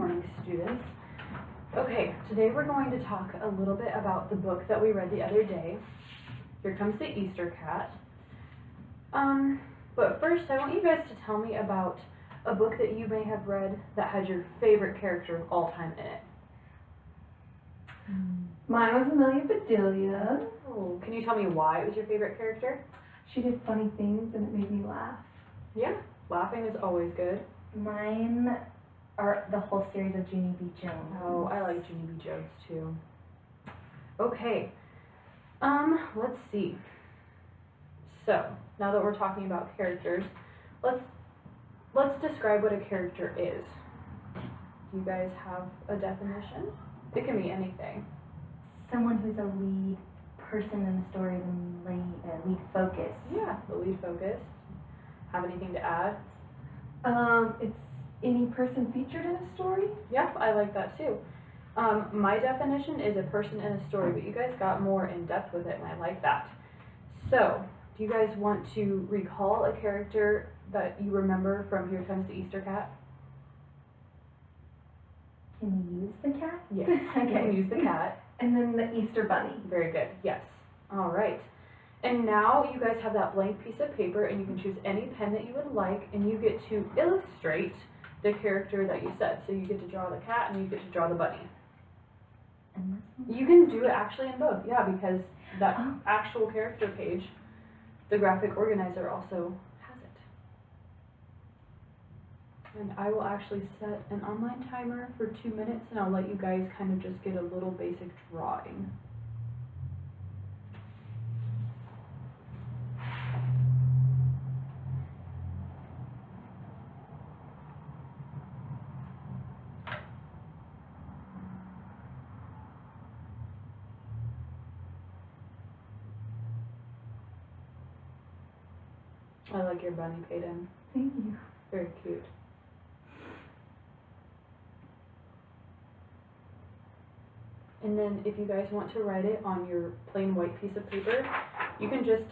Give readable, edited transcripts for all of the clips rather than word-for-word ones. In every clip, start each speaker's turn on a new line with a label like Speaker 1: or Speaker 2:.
Speaker 1: morning, students. Okay, today we're going to talk a little bit about the book that we read the other day. Here Comes the Easter Cat. But first I want you guys to tell me about a book that you may have read that had your favorite character of all time in it.
Speaker 2: Mine was Amelia Bedelia.
Speaker 1: Oh, can you tell me why it was your favorite character?
Speaker 2: She did funny things and it made me laugh.
Speaker 1: Yeah, laughing is always good.
Speaker 3: Mine are the whole series of Junie B. Jones.
Speaker 1: Oh, I like Junie B. Jones too. Okay, let's see. So, now that we're talking about characters, let's describe what a character is. Do you guys have a definition? It can be anything.
Speaker 3: Someone who's a lead person in the story, the lead focus.
Speaker 1: Yeah, the lead focus. Have anything to add?
Speaker 2: It's any person featured in a story.
Speaker 1: Yep, I like that too. My definition is a person in a story, but you guys got more in depth with it, and I like that. So, do you guys want to recall a character that you remember from Here Comes the Easter Cat?
Speaker 3: Can we use the cat?
Speaker 1: Yes, you can use the cat.
Speaker 2: And then the Easter Bunny.
Speaker 1: Very good, yes. All right. And now you guys have that blank piece of paper, and you can choose any pen that you would like, and you get to illustrate the character that you said. So you get to draw the cat, and you get to draw the bunny. You can do it actually in both, yeah, because that actual character page, the graphic organizer also has it. And I will actually set an online timer for 2 minutes, and I'll let you guys kind of just get a little basic drawing. I like your bunny, Peyton.
Speaker 2: Thank you.
Speaker 1: Very cute. And then if you guys want to write it on your plain white piece of paper, you can just,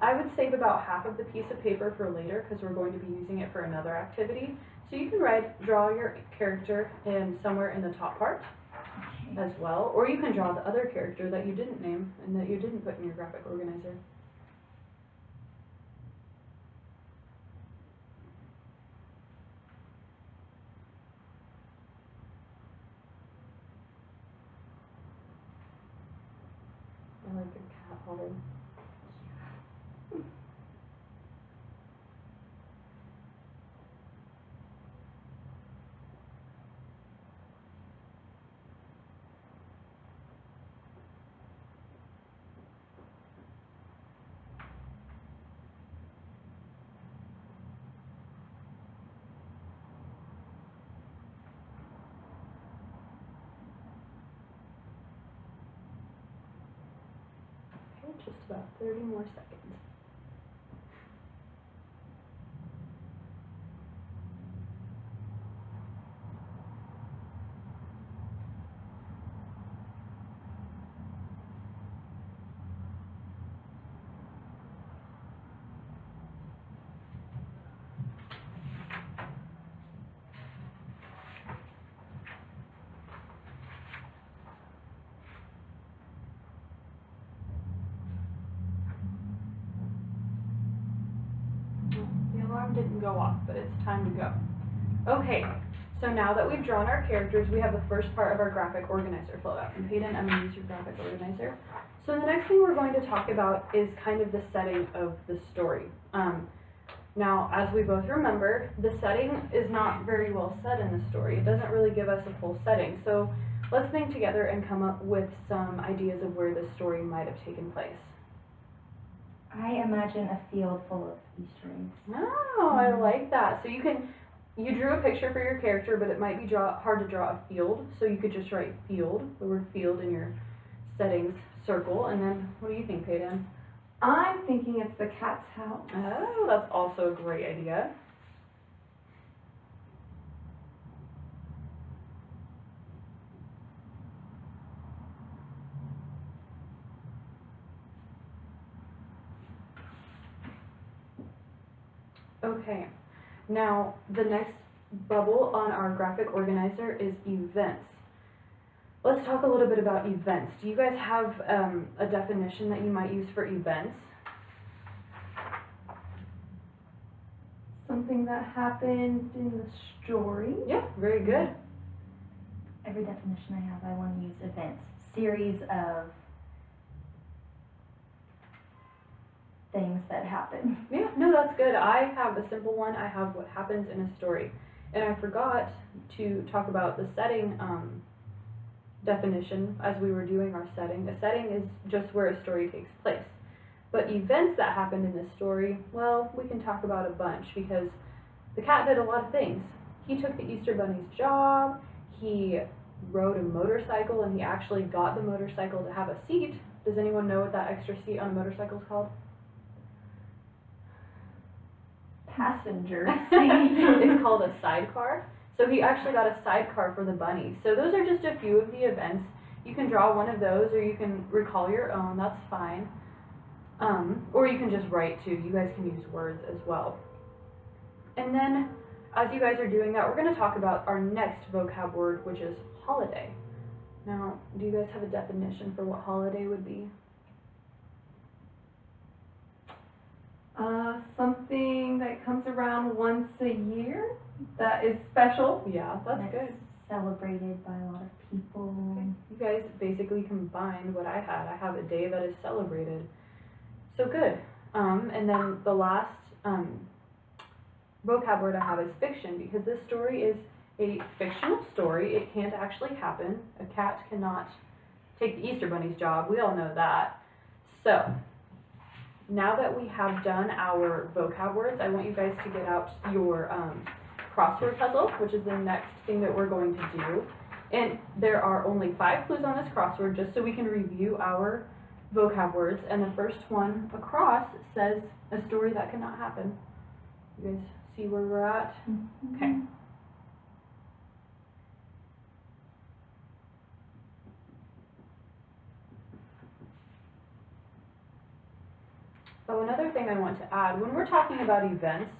Speaker 1: I would save about half of the piece of paper for later because we're going to be using it for another activity. So you can draw your character in somewhere in the top part as well, or you can draw the other character that you didn't name and that you didn't put in your graphic organizer. I like your cat, Holly. Just about 30 more seconds. Alarm didn't go off, but it's time to go. Okay, so now that we've drawn our characters, we have the first part of our graphic organizer filled out. And Peyton, I'm going to use your graphic organizer. So the next thing we're going to talk about is kind of the setting of the story. Now, as we both remember, the setting is not very well set in the story. It doesn't really give us a full setting. So let's think together and come up with some ideas of where the story might have taken place.
Speaker 3: I imagine a field full of Easter eggs.
Speaker 1: Oh, I like that. So you drew a picture for your character, but it might be hard to draw a field. So you could just write field, the word field in your settings circle. And then, what do you think, Peyton?
Speaker 2: I'm thinking it's the cat's house.
Speaker 1: Oh, that's also a great idea. Okay, now the next bubble on our graphic organizer is events. Let's talk a little bit about events. Do you guys have a definition that you might use for events?
Speaker 2: Something that happened in the story.
Speaker 1: Yeah, very good.
Speaker 3: Every definition I have, I want to use events. Series of things that happen.
Speaker 1: Yeah, no, that's good. I have a simple one. I have what happens in a story. And I forgot to talk about the setting definition as we were doing our setting. A setting is just where a story takes place. But events that happened in this story, well, we can talk about a bunch because the cat did a lot of things. He took the Easter Bunny's job, he rode a motorcycle, and he actually got the motorcycle to have a seat. Does anyone know what that extra seat on a motorcycle is called?
Speaker 3: Passenger.
Speaker 1: It's called a sidecar. So he actually got a sidecar for the bunny. So those are just a few of the events. You can draw one of those or you can recall your own, that's fine. Or you can just write too. You guys can use words as well. And then as you guys are doing that, we're going to talk about our next vocab word, which is holiday. Now, do you guys have a definition for what holiday would be?
Speaker 2: Something that comes around once a year that is special.
Speaker 1: Yeah, that's good.
Speaker 3: Celebrated by a lot of people.
Speaker 1: Okay. You guys basically combined what I had. I have a day that is celebrated. So good. And then the last vocab word I have is fiction, because this story is a fictional story. It can't actually happen. A cat cannot take the Easter Bunny's job. We all know that. So now that we have done our vocab words, I want you guys to get out your crossword puzzle, which is the next thing that we're going to do. And there are only 5 clues on this crossword, just so we can review our vocab words. And the first one across says a story that cannot happen. You guys see where we're at?
Speaker 3: Mm-hmm.
Speaker 1: Okay. Oh, another thing I want to add, when we're talking about events,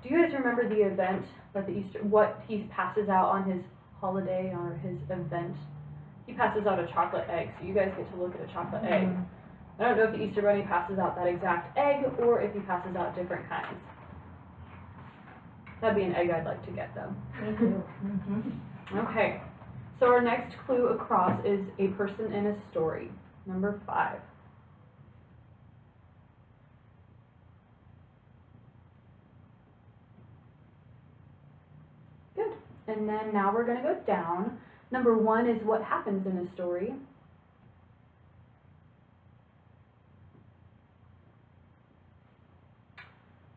Speaker 1: do you guys remember the event that what he passes out on his holiday or his event? He passes out a chocolate egg, so you guys get to look at a chocolate egg. I don't know if the Easter Bunny passes out that exact egg or if he passes out different kinds. That'd be an egg I'd like to get though.
Speaker 3: Me too. Mm-hmm.
Speaker 1: Okay, so our next clue across is a person in a story, number 5. Good. And then now we're going to go down. Number 1 is what happens in a story.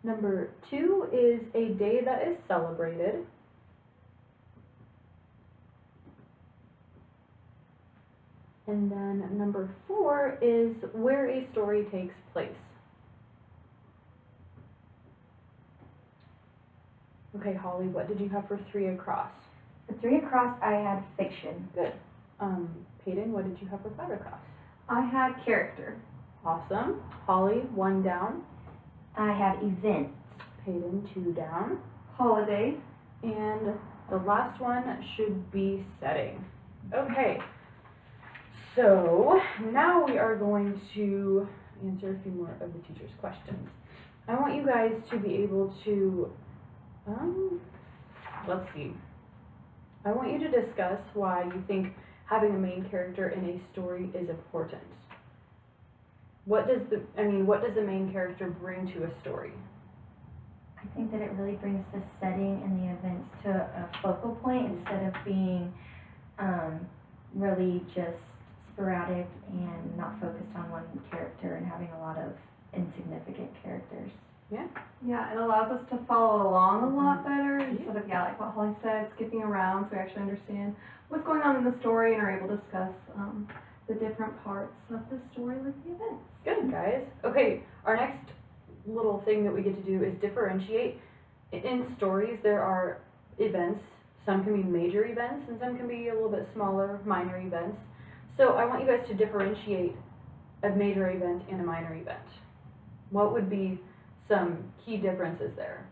Speaker 1: Number 2 is a day that is celebrated. And then number 4 is where a story takes place. Okay, Holly, what did you have for 3 across?
Speaker 3: For 3 across, I had fiction.
Speaker 1: Good. Peyton, what did you have for 5 across?
Speaker 2: I had character.
Speaker 1: Awesome. Holly, 1 down.
Speaker 3: I had event.
Speaker 1: Peyton, 2 down.
Speaker 2: Holiday.
Speaker 1: And the last one should be setting. Okay. So now we are going to answer a few more of the teacher's questions. I want you guys to be able to, let's see. I want you to discuss why you think having a main character in a story is important. What does the main character bring to a story?
Speaker 3: I think that it really brings the setting and the events to a focal point instead of being really just sporadic and not focused on one character and having a lot of insignificant characters.
Speaker 1: Yeah.
Speaker 2: Yeah, it allows us to follow along a lot better instead of, like what Holly said, skipping around, so we actually understand what's going on in the story and are able to discuss the different parts of the story with the events.
Speaker 1: Good, guys. Okay, our next little thing that we get to do is differentiate. In stories, there are events. Some can be major events, and some can be a little bit smaller, minor events. So I want you guys to differentiate a major event and a minor event. What would be some key differences there?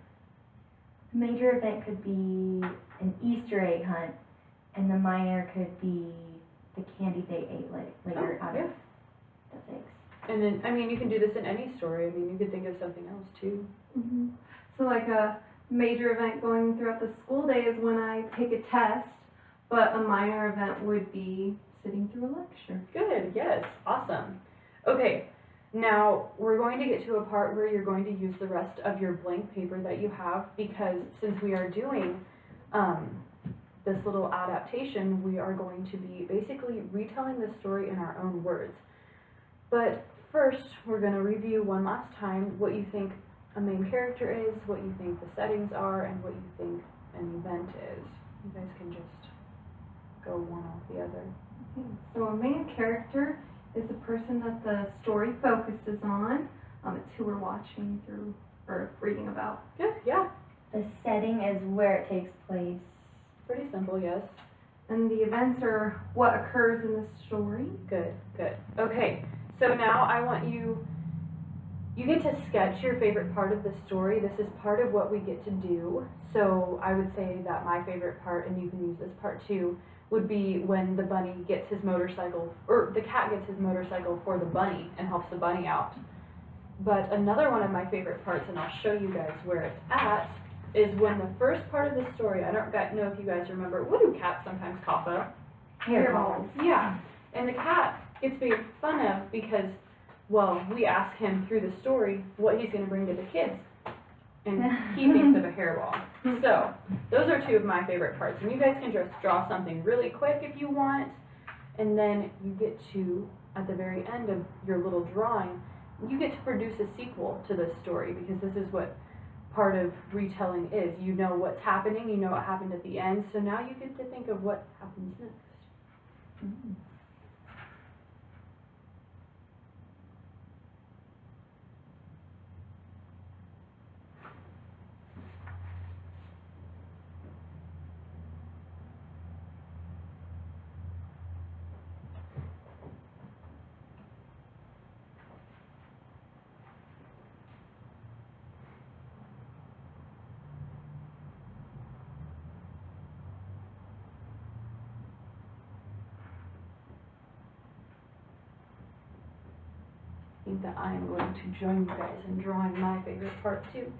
Speaker 3: Major event could be an Easter egg hunt, and the minor could be the candy they ate later
Speaker 1: Oh,
Speaker 3: out
Speaker 1: yeah.
Speaker 3: of the things.
Speaker 1: And then, I mean, you can do this in any story. I mean, you could think of something else too.
Speaker 2: Mm-hmm. So like a major event going throughout the school day is when I take a test, but a minor event would be sitting through a lecture.
Speaker 1: Good, yes, awesome. Okay, now we're going to get to a part where you're going to use the rest of your blank paper that you have, because since we are doing this little adaptation, we are going to be basically retelling the story in our own words. But first, we're going to review one last time what you think a main character is, what you think the settings are, and what you think an event is. You guys can just go one off the other.
Speaker 2: Okay. So a main character is the person that the story focuses on. It's who we're watching through or reading about.
Speaker 1: Good, yeah,
Speaker 3: The setting is where it takes place.
Speaker 1: pretty simple, yes.
Speaker 2: And the events are what occurs in the story.
Speaker 1: Good, good. Okay, so now I want you get to sketch your favorite part of the story. This is part of what we get to do. So I would say that my favorite part, and you can use this part too, would be when the bunny gets his motorcycle, or the cat gets his motorcycle for the bunny and helps the bunny out. But another one of my favorite parts, and I'll show you guys where it's at, is when the first part of the story, I don't know if you guys remember, what do cats sometimes cough up?
Speaker 3: Hairballs.
Speaker 1: Yeah, and the cat gets made fun of because, well, we ask him through the story what he's going to bring to the kids, and he thinks of a hairball. So, those are two of my favorite parts, and you guys can just draw something really quick if you want, and then you get to, at the very end of your little drawing, you get to produce a sequel to this story, because this is what part of retelling is. You know what's happening, you know what happened at the end, so now you get to think of what happens next. I think that I am going to join you guys in drawing my favorite part too.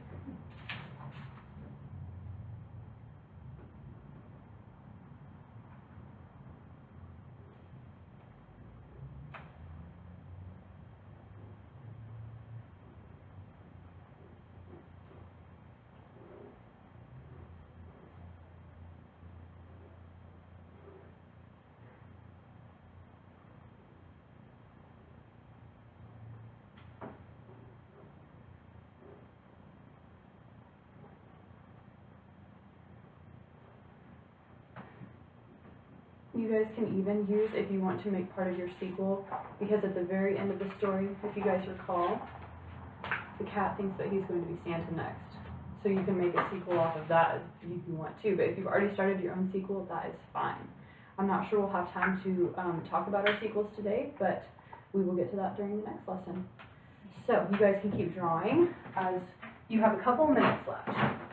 Speaker 1: You guys can even use, if you want to make part of your sequel, because at the very end of the story, if you guys recall, the cat thinks that he's going to be Santa next. So you can make a sequel off of that if you want to, but if you've already started your own sequel, that is fine. I'm not sure we'll have time to talk about our sequels today, but we will get to that during the next lesson. So you guys can keep drawing as you have a couple minutes left.